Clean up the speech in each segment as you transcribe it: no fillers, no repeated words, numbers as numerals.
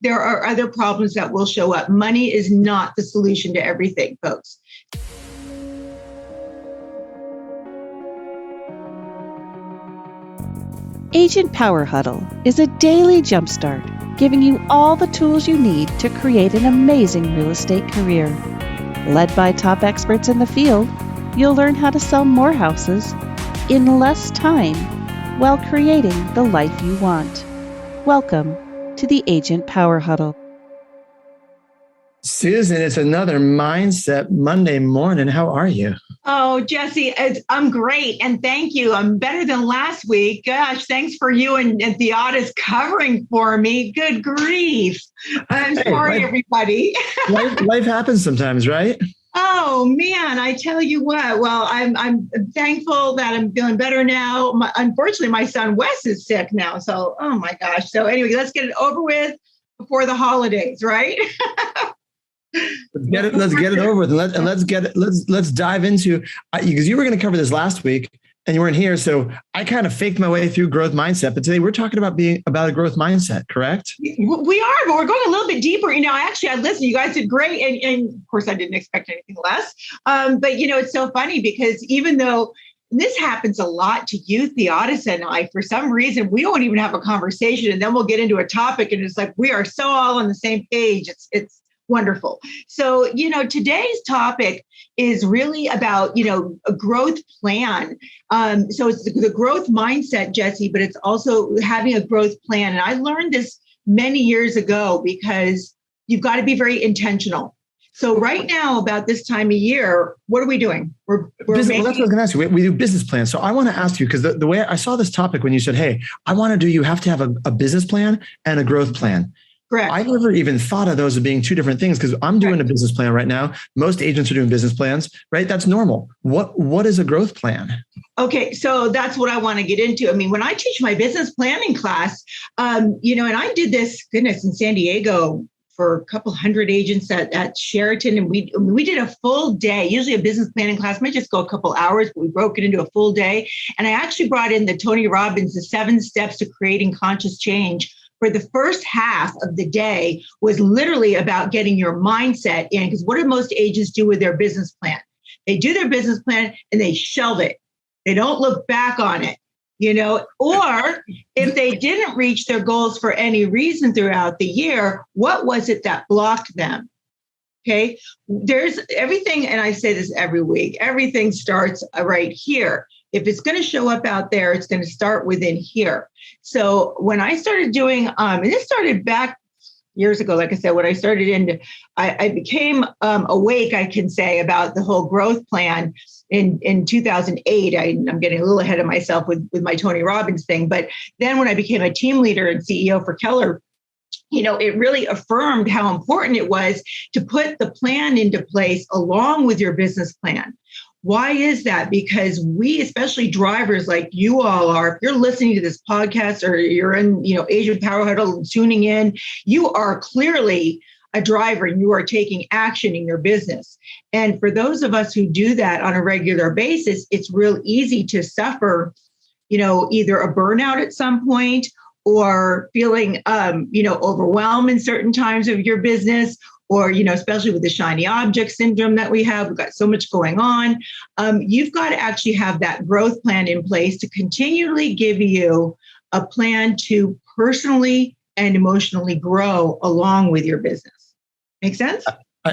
there are other problems that will show up. Money is not the solution to everything, folks. Agent Power Huddle is a daily jumpstart, giving you all the tools you need to create an amazing real estate career. Led by top experts in the field, you'll learn how to sell more houses in less time while creating the life you want. Welcome to the Agent Power Huddle. Susan, it's another Mindset Monday morning. How are you? Oh, Jesse, I'm great. And thank you. I'm better than last week. Gosh, thanks for you and Theotis covering for me. Good grief. I'm sorry, everybody. life happens sometimes, right? Oh, man, I tell you what. Well, I'm thankful that I'm feeling better now. Unfortunately, my son Wes is sick now. So, oh, my gosh. So anyway, let's get it over with before the holidays, right? Let's get it over with, and let's dive into, because you were going to cover this last week and you weren't here, so I kind of faked my way through growth mindset. But today we're talking about about a growth mindset, correct? We are, but we're going a little bit deeper. I listened. You guys did great, and of course I didn't expect anything less. But it's so funny because even though this happens a lot to you, Theotis and I, for some reason, we don't even have a conversation, and then we'll get into a topic, and it's like we are so all on the same page. It's wonderful. So, today's topic is really about, a growth plan. So it's the growth mindset, Jesse, but it's also having a growth plan. And I learned this many years ago because you've got to be very intentional. So right now, about this time of year, what are we doing? Well, that's what I was going to ask you. We do business plans. So I want to ask you, because the way I saw this topic when you said, hey, you have to have a business plan and a growth plan. Correct. I never even thought of those as being two different things, because I'm doing a business plan right now. Most agents are doing business plans, right? That's normal. What is a growth plan? Okay, so that's what I want to get into. I mean, when I teach my business planning class, and I did this, in San Diego for a couple hundred agents at Sheraton, and we did a full day. Usually a business planning class might just go a couple hours, but we broke it into a full day. And I actually brought in the Tony Robbins, the 7 steps to creating conscious change. For the first half of the day was literally about getting your mindset in, because what do most agents do with their business plan? They do their business plan and they shelve it. They don't look back on it, or if they didn't reach their goals for any reason throughout the year, what was it that blocked them? Okay, there's everything, and I say this every week, everything starts right here. If it's going to show up out there, it's going to start within here. So when I started doing, and this started back years ago, like I said, when I started I became awake, I can say, about the whole growth plan in 2008. I'm getting a little ahead of myself with my Tony Robbins thing. But then when I became a team leader and CEO for Keller, it really affirmed how important it was to put the plan into place along with your business plan. Why is that? Because we, especially drivers like you all are, if you're listening to this podcast or you're in, Agent Power Huddle tuning in, you are clearly a driver and you are taking action in your business. And for those of us who do that on a regular basis, it's real easy to suffer, either a burnout at some point or feeling, overwhelmed in certain times of your business, or, especially with the shiny object syndrome that we have. We've got so much going on. You've got to actually have that growth plan in place to continually give you a plan to personally and emotionally grow along with your business. Make sense?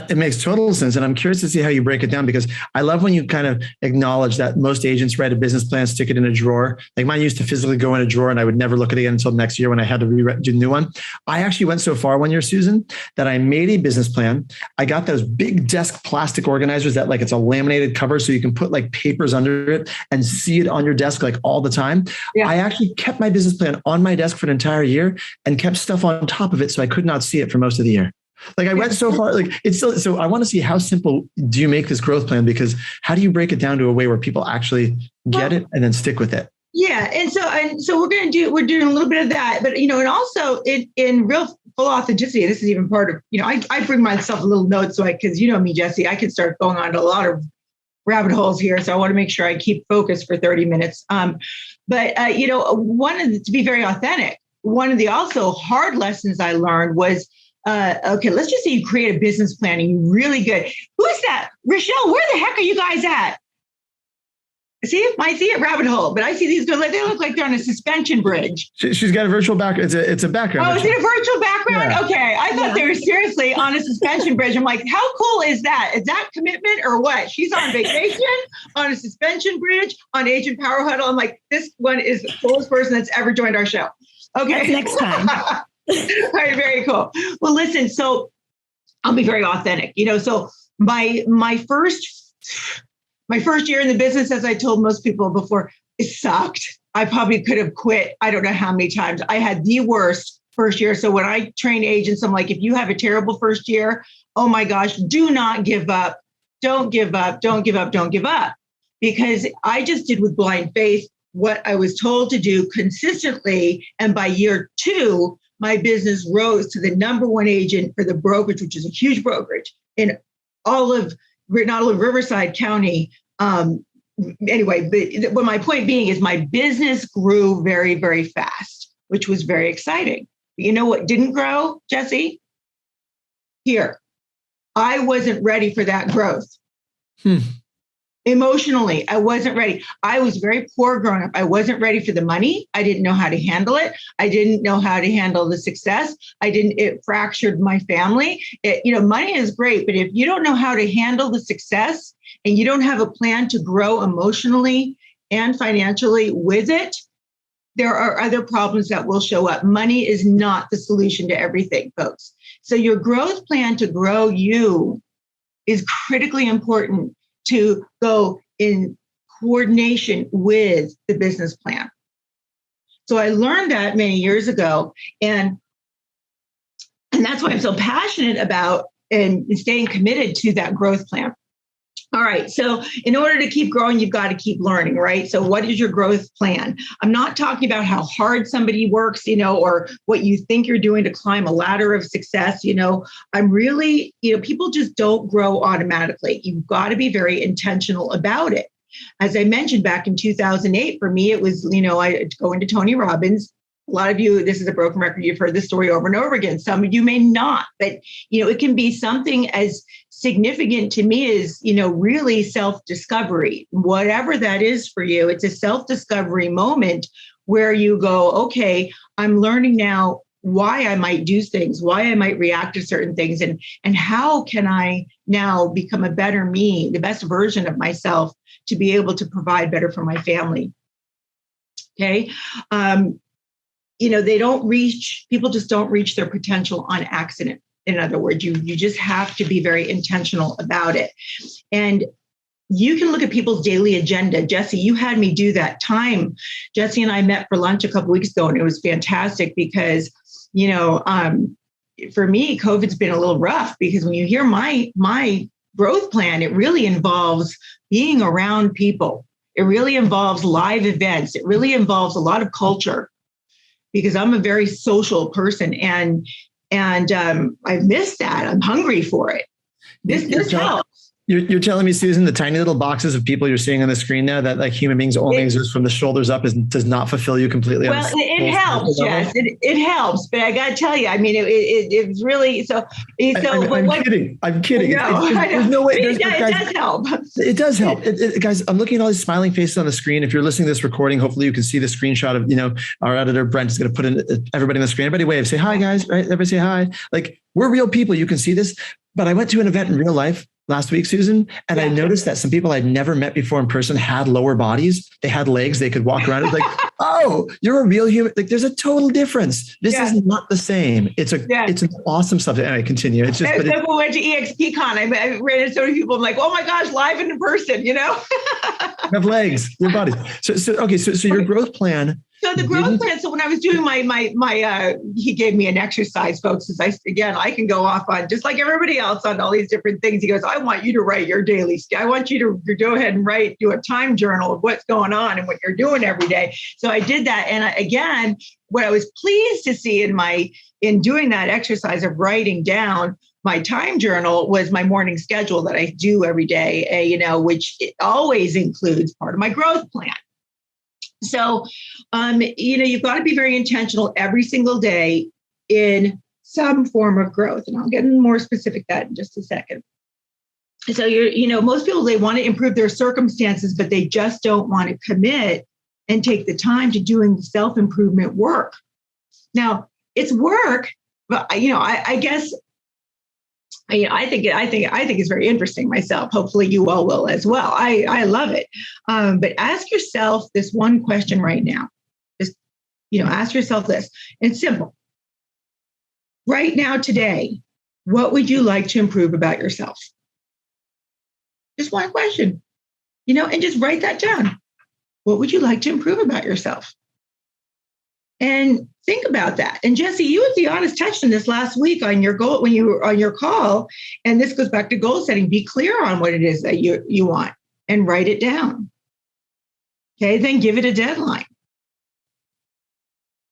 It makes total sense. And I'm curious to see how you break it down, because I love when you kind of acknowledge that most agents write a business plan, stick it in a drawer. Like mine used to physically go in a drawer and I would never look at it again until next year when I had to do a new one. I actually went so far one year, Susan, that I made a business plan. I got those big desk plastic organizers that it's a laminated cover so you can put papers under it and see it on your desk all the time. Yeah. I actually kept my business plan on my desk for an entire year and kept stuff on top of it so I could not see it for most of the year. I went so far, it's still, so I want to see how simple do you make this growth plan, because how do you break it down to a way where people actually get it and then stick with it? Yeah. And so we're doing a little bit of that, but, and also in real full authenticity, this is even part of, I bring myself a little note. So because me, Jesse, I could start going on to a lot of rabbit holes here. So I want to make sure I keep focused for 30 minutes. But to be very authentic. one of the also hard lessons I learned was, okay, let's just say you create a business plan and you're really good. Who's that? Rochelle, where the heck are you guys at? I see it rabbit hole, but I see these girls, they look like they're on a suspension bridge. She's got a virtual background. It's a background. Oh, is it a virtual background? Yeah. Okay. I thought they were seriously on a suspension bridge. I'm like, how cool is that? Is that commitment or what? She's on vacation, on a suspension bridge, on Agent Power Huddle. I'm like, this one is the coolest person that's ever joined our show. Okay. That's next time. All right. Very cool. Well, listen, so I'll be very authentic. So my first year in the business, as I told most people before, it sucked. I probably could have quit. I don't know how many times. I had the worst first year. So when I train agents, I'm like, if you have a terrible first year, oh my gosh, do not give up. Don't give up. Don't give up. Don't give up. Because I just did with blind faith what I was told to do consistently. And by year 2, my business rose to the number 1 agent for the brokerage, which is a huge brokerage in all of Riverside County. Anyway, but my point being is my business grew very, very fast, which was very exciting. But you know what didn't grow, Jesse? Here. I wasn't ready for that growth. Emotionally, I wasn't ready. I was very poor growing up. I wasn't ready for the money. I didn't know how to handle it. I didn't know how to handle the success. It fractured my family. Money is great, but if you don't know how to handle the success and you don't have a plan to grow emotionally and financially with it, there are other problems that will show up. Money is not the solution to everything, folks. So your growth plan to grow you is critically important to go in coordination with the business plan. So I learned that many years ago, and that's why I'm so passionate about and staying committed to that growth plan. All right. So in order to keep growing, you've got to keep learning, right? So what is your growth plan? I'm not talking about how hard somebody works, or what you think you're doing to climb a ladder of success. I'm really, people just don't grow automatically. You've got to be very intentional about it. As I mentioned back in 2008, for me, it was, I go into Tony Robbins. A lot of you, this is a broken record. You've heard this story over and over again. Some of you may not, but, it can be something as significant to me as, really self-discovery, whatever that is for you. It's a self-discovery moment where you go, okay, I'm learning now why I might do things, why I might react to certain things, and how can I now become a better me, the best version of myself to be able to provide better for my family. Okay. People just don't reach their potential on accident. In other words, you just have to be very intentional about it. And you can look at people's daily agenda. Jesse, you had me do that time. Jesse and I met for lunch a couple of weeks ago, and it was fantastic because, for me, COVID's been a little rough because when you hear my growth plan, it really involves being around people. It really involves live events. It really involves a lot of culture because I'm a very social person and I miss that. I'm hungry for it. This helps. You're telling me, Susan, the tiny little boxes of people you're seeing on the screen now that like human beings only exist from the shoulders up does not fulfill you completely. Well, it helps, Jess. It helps, but I got to tell you, I mean, it's really so. I'm kidding. No, there's no way. It does help. It does help, guys. I'm looking at all these smiling faces on the screen. If you're listening to this recording, hopefully you can see the screenshot of our editor Brent is going to put in everybody on the screen. Everybody wave, say hi, guys. Right? Everybody say hi. Like we're real people. You can see this. But I went to an event in real life last week, Susan, and I noticed that some people I'd never met before in person had lower bodies. They had legs. They could walk around. It's like, oh, you're a real human. Like there's a total difference. This is not the same. It's an awesome subject. Anyway, continue. It's just. We went to EXPCon. I ran into so many people. I'm like, oh my gosh, live and in person. You have legs, your body. So your growth plan. So the growth plan. So when I was doing my he gave me an exercise, folks. As I can go off on just like everybody else on all these different things. He goes, I want you to write your daily. I want you to go ahead and do a time journal of what's going on and what you're doing every day. So I did that, and what I was pleased to see in doing that exercise of writing down my time journal was my morning schedule that I do every day. Which it always includes part of my growth plan. So, you've got to be very intentional every single day in some form of growth. And I'll get more specific that in just a second. So most people, they want to improve their circumstances, but they just don't want to commit and take the time to doing the self-improvement work. Now, it's work, but I guess I think it's very interesting myself. Hopefully you all will as well. I love it. But ask yourself this one question right now. Just, ask yourself this. It's simple. Right now, today, what would you like to improve about yourself? Just one question, and just write that down. What would you like to improve about yourself? And think about that. And Jesse, you and Theonis touched on this last week on your goal when you were on your call. And this goes back to goal setting. Be clear on what it is that you want and write it down. Okay, then give it a deadline.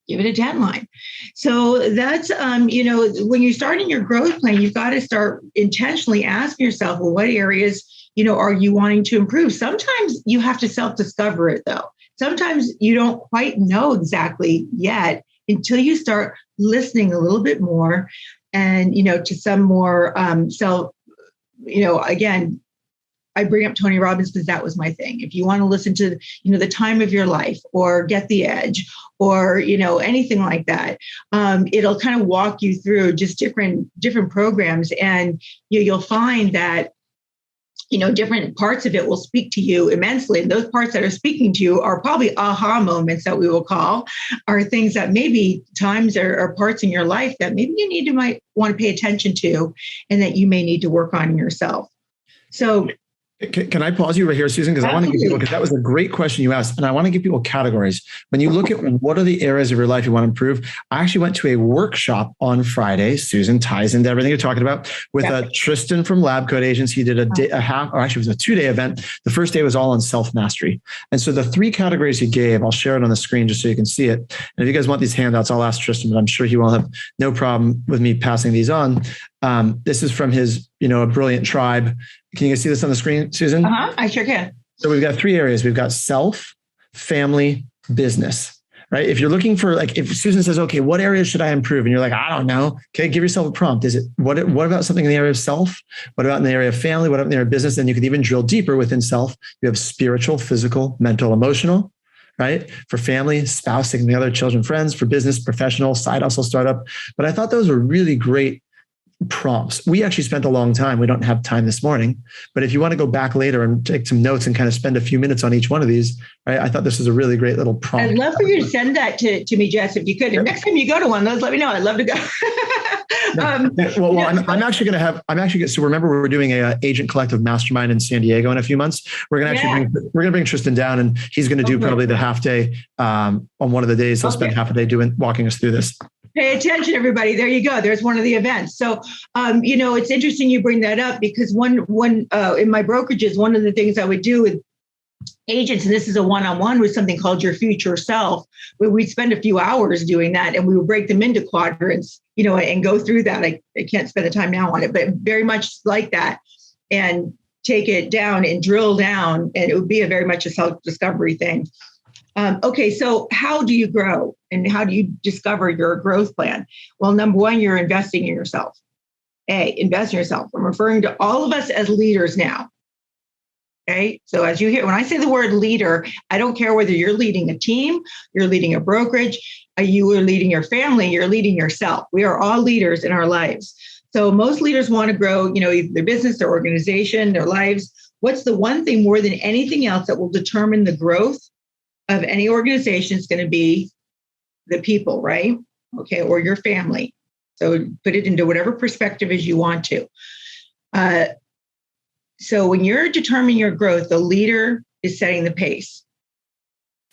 Give it a deadline. So that's, when you're starting your growth plan, you've got to start intentionally asking yourself, well, what areas, are you wanting to improve? Sometimes you have to self-discover it, though. Sometimes you don't quite know exactly yet until you start listening a little bit more and, to some more again, I bring up Tony Robbins because that was my thing. If you want to listen to, the time of your life or Get the Edge or, anything like that, it'll kind of walk you through just different programs. And you'll find that, different parts of it will speak to you immensely. And those parts that are speaking to you are probably aha moments that we will call, are things that maybe times or parts in your life that maybe you might want to pay attention to and that you may need to work on yourself. So can I pause you right here, Susan? Because I want to give people, because that was a great question you asked. And I want to give people categories. When you look at what are the areas of your life you want to improve, I actually went to a workshop on Friday. Susan ties into everything you're talking about with Tristan from Lab Code Agents. He did it was a 2-day event. The first day was all on self-mastery. And so the 3 categories he gave, I'll share it on the screen just so you can see it. And if you guys want these handouts, I'll ask Tristan, but I'm sure he won't have no problem with me passing these on. This is from his, a brilliant tribe. Can you guys see this on the screen, Susan? I sure can. So we've got 3 areas. We've got self, family, business, right? If you're looking for, if Susan says, okay, what areas should I improve? And you're like, I don't know. Okay, give yourself a prompt. Is it, what about something in the area of self? What about in the area of family? What about in the area of business? And you can even drill deeper within self. You have spiritual, physical, mental, emotional, right? For family, spouse, significant other, children, friends. For business, professional, side hustle, startup. But I thought those were really great prompts. We actually spent a long time. We don't have time this morning, but if you want to go back later and take some notes and kind of spend a few minutes on each one of these, right? I thought this was a really great little prompt. I'd love for you to send that to me, Jess, if you could. And next time you go to one of those, let me know. I'd love to go. I'm actually going to so remember we're doing a Agent Collective Mastermind in San Diego in a few months. We're going to bring Tristan down, and he's going to do probably the half day on one of the days. He'll spend half a day walking us through this. Pay attention, everybody. There you go. There's one of the events. So, it's interesting you bring that up because one in my brokerages, one of the things I would do with agents, and this is a one-on-one with something called your future self, where we'd spend a few hours doing that and we would break them into quadrants, and go through that. I can't spend the time now on it, but very much like that, and take it down and drill down. And it would be very much a self-discovery thing. Okay, so how do you grow and how do you discover your growth plan? Well, number one, you're investing in yourself. Invest in yourself. I'm referring to all of us as leaders now. Okay, so as you hear, when I say the word leader, I don't care whether you're leading a team, you're leading a brokerage, you are leading your family, you're leading yourself. We are all leaders in our lives. So most leaders want to grow, either their business, their organization, their lives. What's the one thing more than anything else that will determine the growth of any organization? Is going to be the people, right? Okay, or your family. So put it into whatever perspective as you want to. So when you're determining your growth, the leader is setting the pace.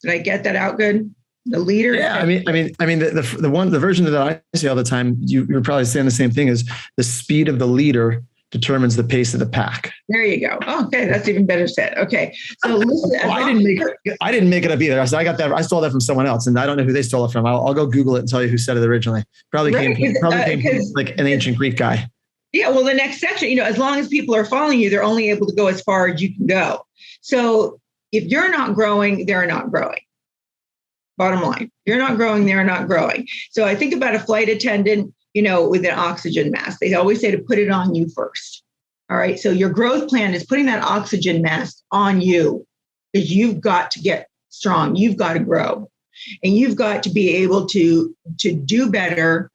Did I get that out good? The leader. Yeah, the version that I say all the time, you're probably saying the same thing, is the speed of the leader determines the pace of the pack. There you go. Okay, that's even better said. Okay, so listen, I didn't make it up either. I got that. I stole that from someone else, and I don't know who they stole it from. I'll go Google it and tell you who said it originally. Probably came from like an ancient Greek guy. Yeah. Well, the next section, as long as people are following you, they're only able to go as far as you can go. So if you're not growing, they're not growing. Bottom line, you're not growing, they're not growing. So I think about a flight attendant, with an oxygen mask. They always say to put it on you first. All right. So your growth plan is putting that oxygen mask on you, because you've got to get strong. You've got to grow, and you've got to be able to do better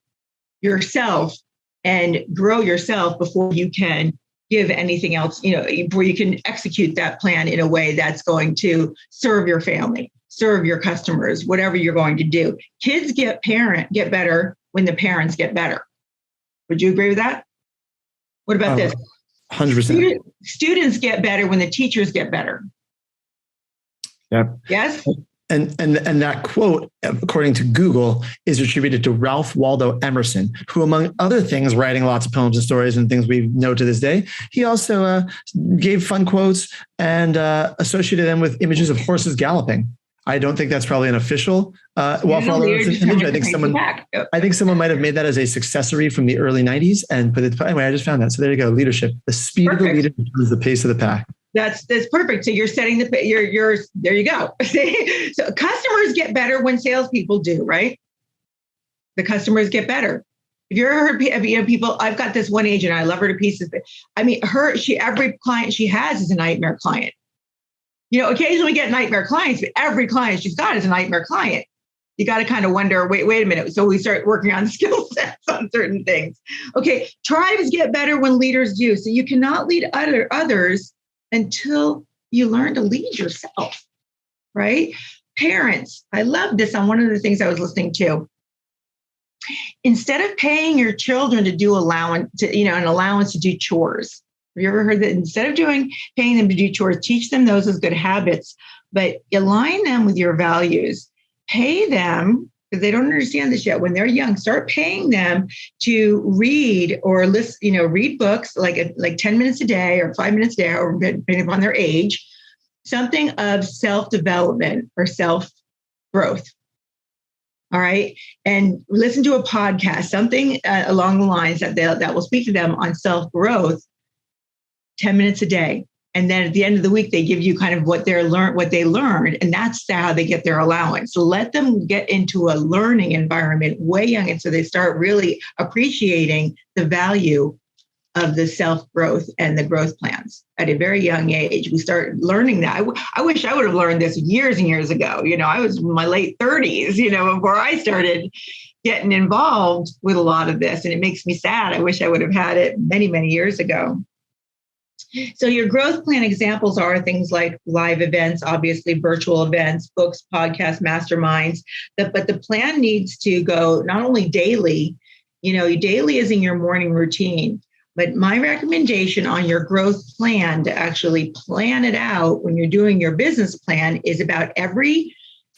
yourself and grow yourself before you can give anything else, before you can execute that plan in a way that's going to serve your family, serve your customers, whatever you're going to do. Kids get better when the parents get better. Would you agree with that? What about this? 100%. Students get better when the teachers get better. Yep. Yes. And that quote, according to Google, is attributed to Ralph Waldo Emerson, who, among other things, writing lots of poems and stories and things we know to this day, he also gave fun quotes and associated them with images of horses galloping. I don't think that's probably an official Ralph Waldo Emerson image. I think someone might have made that as a successory from the early 90s and put it. Anyway, I just found that. So there you go. Leadership. The speed of the leader is the pace of the pack. That's perfect. So you're setting you're there you go. So customers get better when salespeople do, right? The customers get better. If you ever heard people, I've got this one agent, I love her to pieces. I mean, every client she has is a nightmare client. Occasionally we get nightmare clients, but every client she's got is a nightmare client. You got to kind of wonder, wait a minute. So we start working on skill sets on certain things. Okay. Tribes get better when leaders do. So you cannot lead others until you learn to lead yourself, right? Parents, I love this on one of the things I was listening to. Instead of paying your children to do an allowance to do chores. Have you ever heard that? Instead of paying them to do chores, teach them those as good habits, but align them with your values. Pay them, because they don't understand this yet. When they're young, start paying them to read or listen, read books like 10 minutes a day or 5 minutes a day, or depending upon their age, something of self-development or self-growth. All right. And listen to a podcast, something along the lines that will speak to them on self-growth, 10 minutes a day. And then at the end of the week, they give you kind of what they learned. And that's how they get their allowance. So let them get into a learning environment way young. And so they start really appreciating the value of the self-growth and the growth plans at a very young age. We start learning that. I wish I would have learned this years and years ago. I was in my late 30s, before I started getting involved with a lot of this. And it makes me sad. I wish I would have had it many, many years ago. So your growth plan examples are things like live events, obviously virtual events, books, podcasts, masterminds. But the plan needs to go not only daily, daily is in your morning routine. But my recommendation on your growth plan to actually plan it out when you're doing your business plan is about every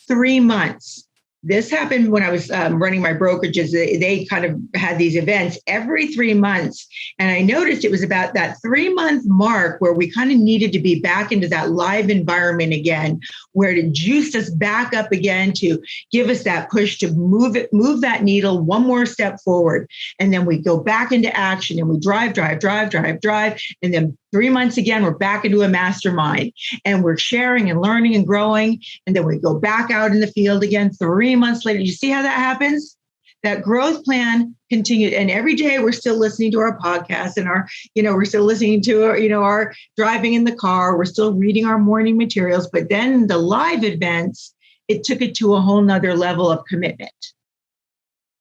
3 months. This happened when I was running my brokerages. They kind of had these events every 3 months. And I noticed it was about that 3-month mark where we kind of needed to be back into that live environment again, where to juice us back up again, to give us that push to move that needle one more step forward. And then we go back into action and we drive. And then 3 months again, we're back into a mastermind and we're sharing and learning and growing. And then we go back out in the field again 3 months later. You see how that happens? That growth plan continued. And every day we're still listening to our podcast and we're still listening to our driving in the car. We're still reading our morning materials. But then the live events, it took it to a whole nother level of commitment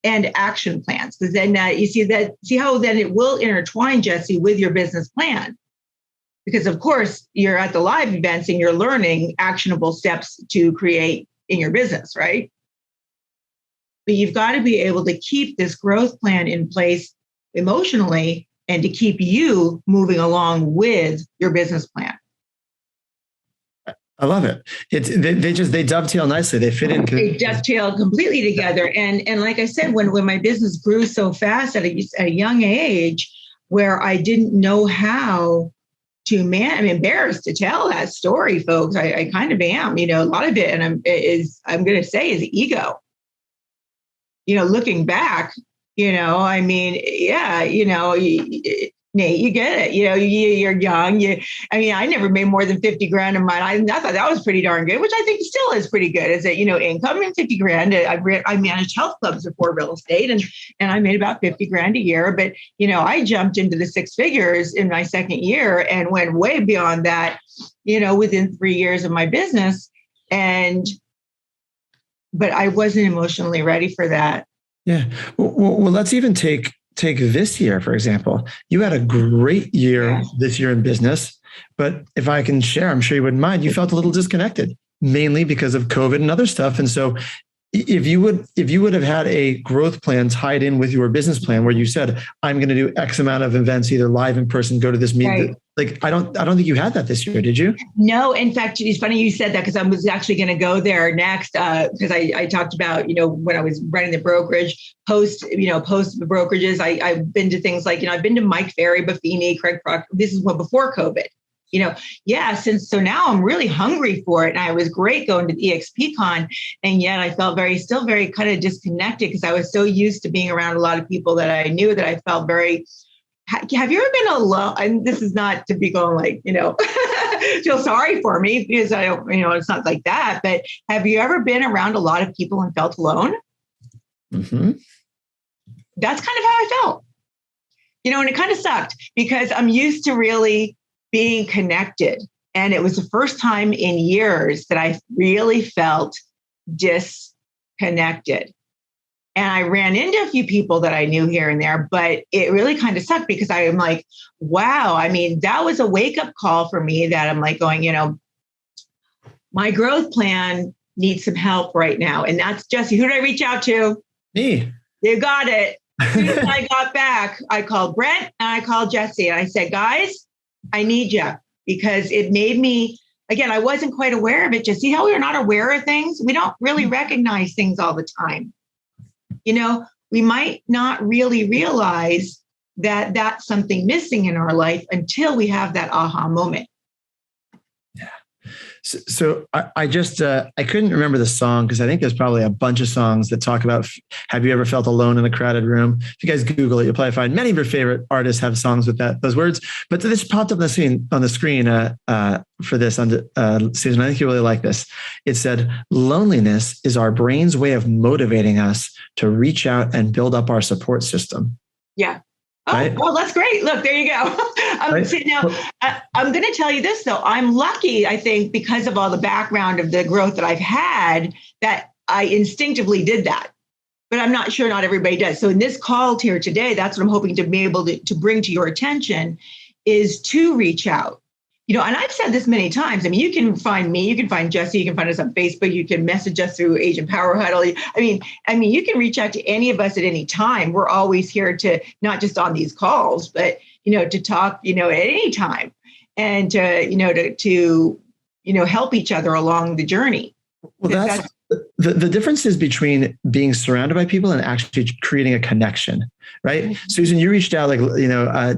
and action plans. Because then you see how then it will intertwine, Jesse, with your business plan. Because of course you're at the live events and you're learning actionable steps to create in your business, right? But you've got to be able to keep this growth plan in place emotionally and to keep you moving along with your business plan. I love it. They dovetail nicely. They fit in. They dovetail completely together. And like I said, when my business grew so fast at a young age, where I didn't know how to I'm embarrassed to tell that story, folks. I kind of am, a lot of it. And I'm going to say is ego. Looking back, Nate, you get it. You're young. I never made more than 50 grand in mine. I thought that was pretty darn good, which I think still is pretty good. Is that, income and 50 grand. I managed health clubs before real estate and I made about 50 grand a year. But, I jumped into the six figures in my second year and went way beyond that, within 3 years of my business. But I wasn't emotionally ready for that. Yeah. Well, let's even take this year, for example. You had a great year this year in business, but if I can share, I'm sure you wouldn't mind, you felt a little disconnected, mainly because of COVID and other stuff. And so if you would have had a growth plan tied in with your business plan where you said, I'm going to do X amount of events, either live in person, go to this meeting. Right. Like, I don't think you had that this year, did you? No, in fact, it's funny you said that because I was actually going to go there next because I talked about, when I was running the brokerage, post the brokerages, I've been to things like, I've been to Mike Ferry, Buffini, Craig Proctor. This is before COVID. So now I'm really hungry for it. And I was great going to EXPCon. And yet I felt still very kind of disconnected because I was so used to being around a lot of people that I knew that I felt very. Have you ever been alone? And this is not to be going feel sorry for me because I don't, it's not like that. But have you ever been around a lot of people and felt alone? Mm-hmm. That's kind of how I felt, and it kind of sucked because I'm used to really being connected. And it was the first time in years that I really felt disconnected. And I ran into a few people that I knew here and there, but it really kind of sucked because I am like, wow, that was a wake-up call for me that I'm like going, my growth plan needs some help right now. And that's Jesse. Who did I reach out to? Me. You got it. As soon as I got back, I called Brent and I called Jesse and I said, guys, I need you because it made me, again, I wasn't quite aware of it. Just see how we're not aware of things. We don't really recognize things all the time. We might not really realize that that's something missing in our life until we have that aha moment. Yeah. So I just, I couldn't remember the song because I think there's probably a bunch of songs that talk about, have you ever felt alone in a crowded room? If you guys Google it, you'll probably find many of your favorite artists have songs with those words. But this popped up on the screen for this, Susan, I think you really like this. It said, loneliness is our brain's way of motivating us to reach out and build up our support system. Yeah. Oh, right? Well, that's great. Look, there you go. I'm going to tell you this, though. I'm lucky, I think, because of all the background of the growth that I've had, that I instinctively did that. But I'm not sure not everybody does. So in this call here today, that's what I'm hoping to be able to bring to your attention is to reach out. And I've said this many times. You can find me, you can find Jesse, you can find us on Facebook, you can message us through Agent Power Huddle. You can reach out to any of us at any time. We're always here to, not just on these calls, but, to talk, at any time and to help each other along the journey. Well, that's the difference is between being surrounded by people and actually creating a connection, right? Mm-hmm. Susan, you reached out,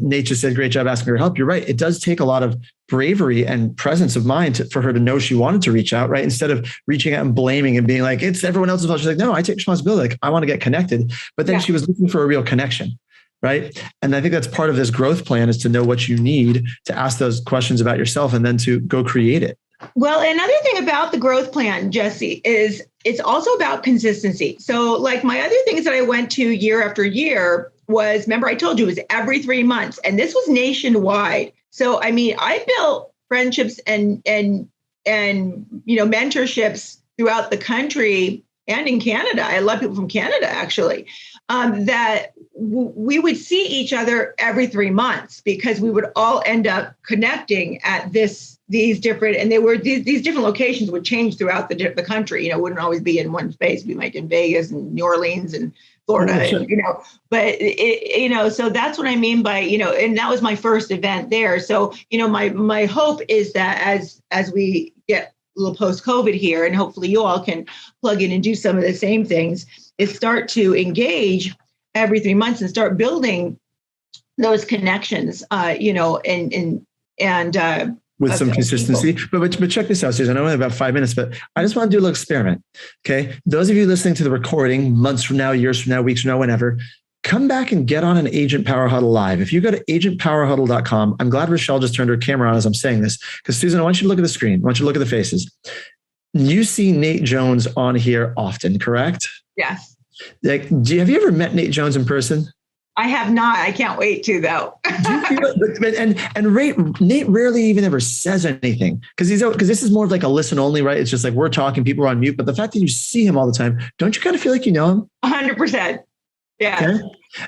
Nate just said, great job asking for help. You're right. It does take a lot of bravery and presence of mind for her to know she wanted to reach out, right? Instead of reaching out and blaming and being like, it's everyone else's fault. She's like, no, I take responsibility. Like, I want to get connected. But then she was looking for a real connection, right? And I think that's part of this growth plan is to know what you need to ask those questions about yourself and then to go create it. Well, another thing about the growth plan, Jesse, is it's also about consistency. So like my other things that I went to year after year was, remember I told you it was every 3 months and this was nationwide. So, I built friendships and mentorships throughout the country and in Canada. I love people from Canada, actually, that we would see each other every 3 months because we would all end up connecting at these different, and they were these different locations would change throughout the country. Wouldn't always be in one space. We might in Vegas and New Orleans and Florida, but so that's what I mean by, and that was my first event there. So, my hope is that as we get a little post-COVID here, and hopefully you all can plug in and do some of the same things, is start to engage every 3 months and start building those connections, with some consistency. But check this out, Susan. I only have about 5 minutes, but I just want to do a little experiment. Okay. Those of you listening to the recording months from now, years from now, weeks from now, whenever, come back and get on an Agent Power Huddle live. If you go to agentpowerhuddle.com, I'm glad Rochelle just turned her camera on as I'm saying this, because Susan, I want you to look at the screen. I want you to look at the faces. You see Nate Jones on here often, correct? Yes. Like, have you ever met Nate Jones in person? I have not. I can't wait to, though. Nate rarely even ever says anything because this is more of like a listen only, right? It's just like we're talking, people are on mute. But the fact that you see him all the time, don't you kind of feel like you know him? 100%. Yeah.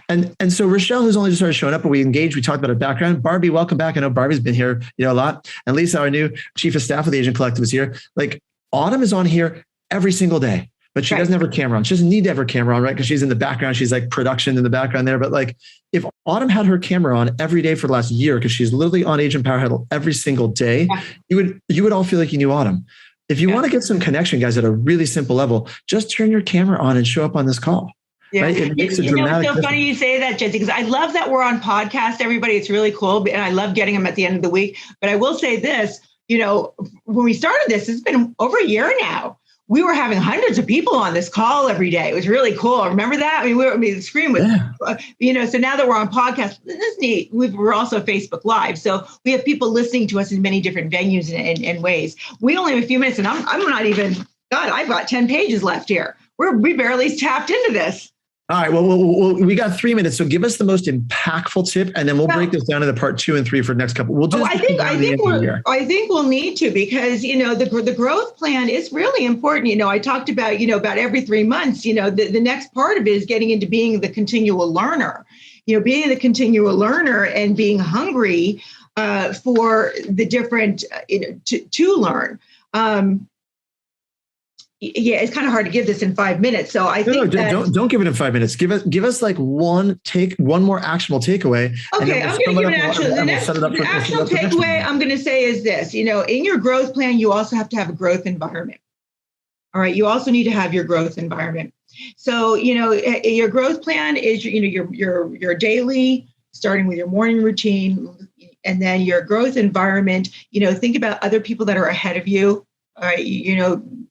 Okay. And so Rochelle, who's only just started showing up, but we engaged, we talked about her background. Barbie, welcome back. I know Barbie's been here, a lot. And Lisa, our new chief of staff of the Agent Collective, is here. Like Autumn is on here every single day. But she doesn't have her camera on. She doesn't need to have her camera on, right? Because she's in the background. She's like production in the background there. But like if Autumn had her camera on every day for the last year, because she's literally on Agent Power Huddle every single day, you would all feel like you knew Autumn. If you want to get some connection, guys, at a really simple level, just turn your camera on and show up on this call. Yeah. Right? It makes a dramatic it's so funny you say that, Jesse, because I love that we're on podcast, everybody. It's really cool. And I love getting them at the end of the week. But I will say this, when we started this, it's been over a year now. We were having hundreds of people on this call every day. It was really cool. Remember that? The screen was, so now that we're on podcast, this is neat. We're also Facebook Live. So we have people listening to us in many different venues and ways. We only have a few minutes and I'm not even, God, I've got 10 pages left here. We barely tapped into this. All right. Well, we got 3 minutes. So give us the most impactful tip, and then we'll break this down into part 2 and 3 for the next couple. We'll do. I think we'll need to, because the growth plan is really important. I talked about about every 3 months. The next part of it is getting into being the continual learner. Being the continual learner and being hungry for the different to learn. Yeah, it's kind of hard to give this in 5 minutes. So I think don't give it in 5 minutes. Give us like one more actionable takeaway. Okay, I'm going to give an actionable takeaway I'm going to say is this. In your growth plan, you also have to have a growth environment. All right, you also need to have your growth environment. So your growth plan is your daily, starting with your morning routine, and then your growth environment. Think about other people that are ahead of you. All right,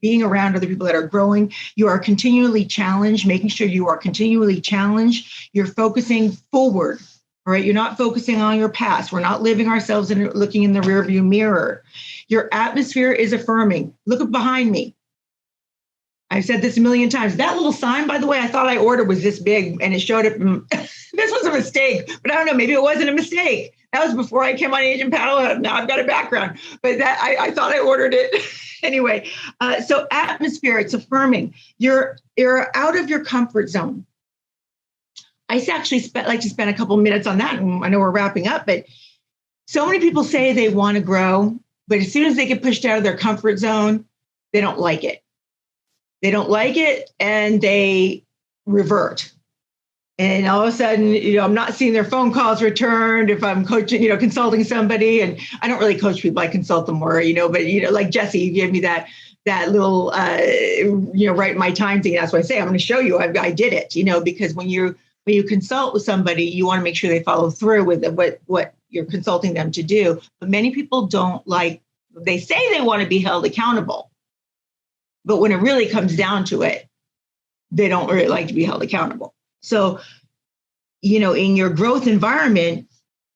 being around other people that are growing, you are continually challenged, making sure you are continually challenged. You're focusing forward, all right? You're not focusing on your past. We're not living ourselves and looking in the rearview mirror. Your atmosphere is affirming. Look up behind me. I've said this a million times. That little sign, by the way, I thought I ordered was this big and it showed up. This was a mistake, but I don't know, maybe it wasn't a mistake. That was before I came on Agent Power. Now I've got a background, but that I thought I ordered it. Anyway, so atmosphere, it's affirming. You're out of your comfort zone. I actually like to spend a couple minutes on that. And I know we're wrapping up, but so many people say they want to grow, but as soon as they get pushed out of their comfort zone, they don't like it. They don't like it and they revert. And all of a sudden, I'm not seeing their phone calls returned if I'm coaching, consulting somebody. And I don't really coach people, I consult them more, but, like Jesse, you gave me that little, write my time thing. That's why I say, I'm going to show you, I did it, because when you consult with somebody, you want to make sure they follow through with what you're consulting them to do. But many people don't like, they say they want to be held accountable. But when it really comes down to it, they don't really like to be held accountable. So, in your growth environment,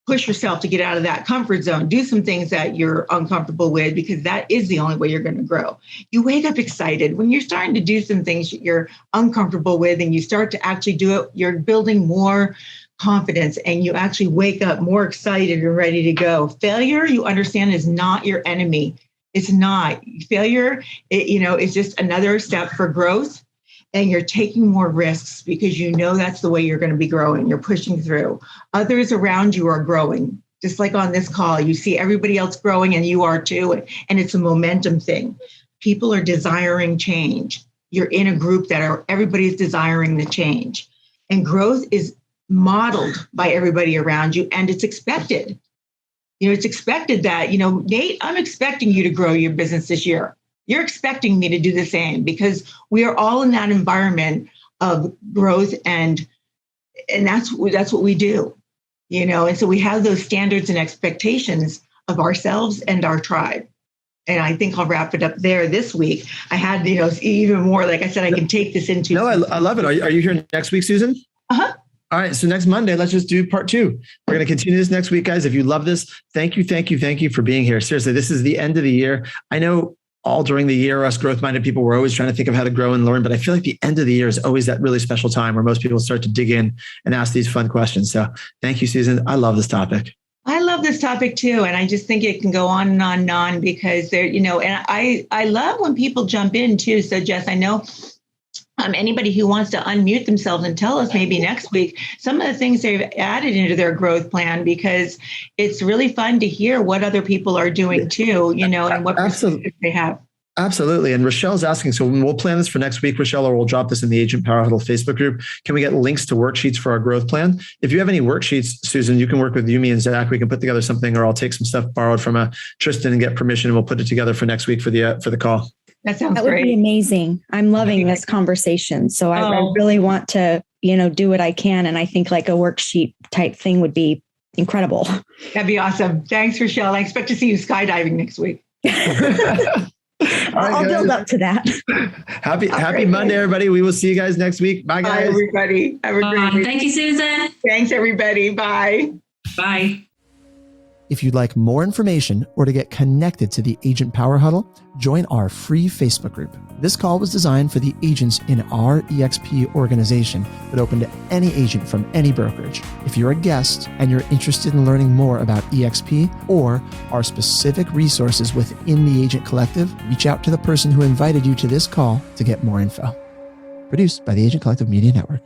push yourself to get out of that comfort zone. Do some things that you're uncomfortable with, because that is the only way you're going to grow. You wake up excited. When you're starting to do some things you're uncomfortable with and you start to actually do it, you're building more confidence and you actually wake up more excited and ready to go. Failure, you understand, is not your enemy. It's not. Failure, is just another step for growth. And you're taking more risks because that's the way you're going to be growing. You're pushing through. Others around you are growing. Just like on this call, you see everybody else growing and you are too. And it's a momentum thing. People are desiring change. You're in a group that everybody's desiring the change. And growth is modeled by everybody around you, and it's expected. It's expected that, Nate, I'm expecting you to grow your business this year. You're expecting me to do the same, because we are all in that environment of growth, and that's what we do, and so we have those standards and expectations of ourselves and our tribe. And I think I'll wrap it up there this week. I had, even more, like I said, I can take this into. No, I love it. Are you here next week, Susan? Uh-huh. All right. So next Monday, let's just do part 2. We're going to continue this next week, guys. If you love this, thank you for being here. Seriously, this is the end of the year. I know all during the year, us growth-minded people, we're always trying to think of how to grow and learn. But I feel like the end of the year is always that really special time where most people start to dig in and ask these fun questions. So thank you, Susan. I love this topic. I love this topic too. And I just think it can go on and on and on because there, and I love when people jump in too. So Jess, I know anybody who wants to unmute themselves and tell us maybe next week some of the things they've added into their growth plan, because it's really fun to hear what other people are doing too, and what perspectives they have. Absolutely. And Rochelle's asking, so we'll plan this for next week, Rochelle, or we'll drop this in the Agent Power Huddle Facebook group. Can we get links to worksheets for our growth plan? If you have any worksheets, Susan, you can work with Yumi and Zach. We can put together something, or I'll take some stuff borrowed from Tristan and get permission, and we'll put it together for next week for the call. That sounds great. That would be amazing. I'm loving this conversation. So I really want to, do what I can. And I think like a worksheet type thing would be incredible. That'd be awesome. Thanks, Rochelle. I expect to see you skydiving next week. I'll build up to that. Happy Monday, everybody. We will see you guys next week. Bye, guys. Bye, everybody. Have a great week. Thank you, Susan. Thanks, everybody. Bye. Bye. If you'd like more information or to get connected to the Agent Power Huddle, join our free Facebook group. This call was designed for the agents in our EXP organization, but open to any agent from any brokerage. If you're a guest and you're interested in learning more about EXP or our specific resources within the Agent Collective, reach out to the person who invited you to this call to get more info. Produced by the Agent Collective Media Network.